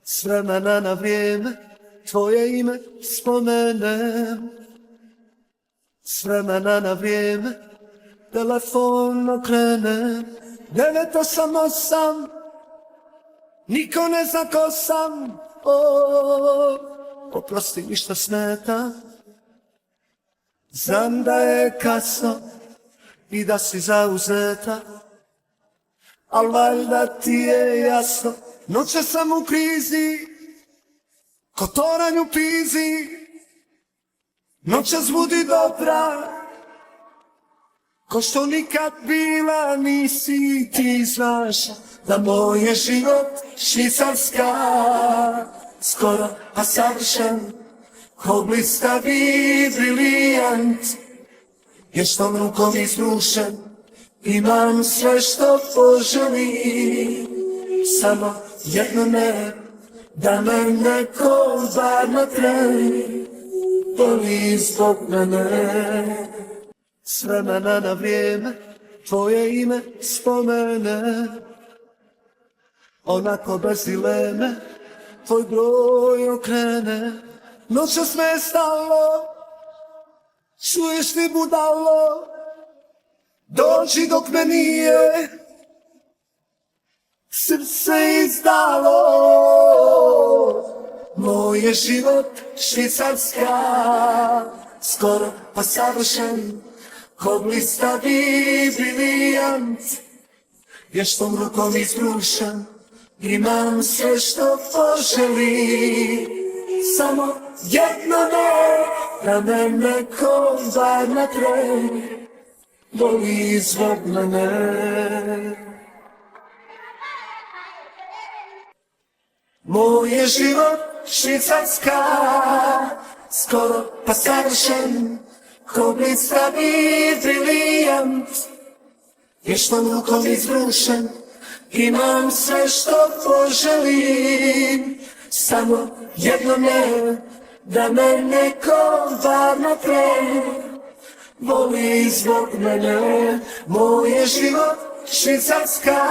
S vremena na vrijeme tvoje ime spomenem. S vremena na vrijeme telefon okrenem. 988, niko ne zna ko sam. Oprosti mi što smeta, znam da je kasno i da si zauzeta, al valjda ti je jasno. Noće sam u krizi, ko toranj u pizi. Noćas budi dobra, ko što nikad bila nisi. Ti znaš da moj je život švicarska, skoro pa savršen, ko blistavi brilijant. Još tom rukom izbrušen, imam sve što poželim. Samo jedno ne, da me neko bar na tren voli zbog mene. S vremena na vrijeme tvoje ime spomene, onako bez dileme tvoj broj okrene. Noćas me je stalo, čuješ li budalo, dođi dok me nije srce izdalo. Moj je život švicarska, skoro pa savršen, ko blistavi brilijant. Još tom rukom izbrušen, imam sve što poželim. Samo jedno ne, da me neko bar na tren voli zbog mene. Moj je život švicarska, skoro pa savršen, ko blistavi brilijant. Još tom rukom izbrušen, imam sve što poželim. Samo jedno ne, da me neko bar na tren voli zbog mene. Moj je život švicarska,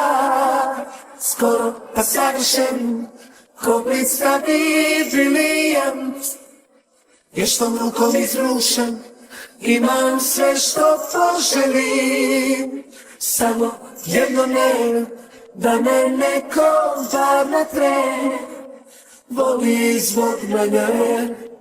skoro pa savršen, ko blistavi brilijant. Još tom rukom izbrušen, imam sve što poželim. Samo jedno ne, da me neko bar na tren voli zbog mene.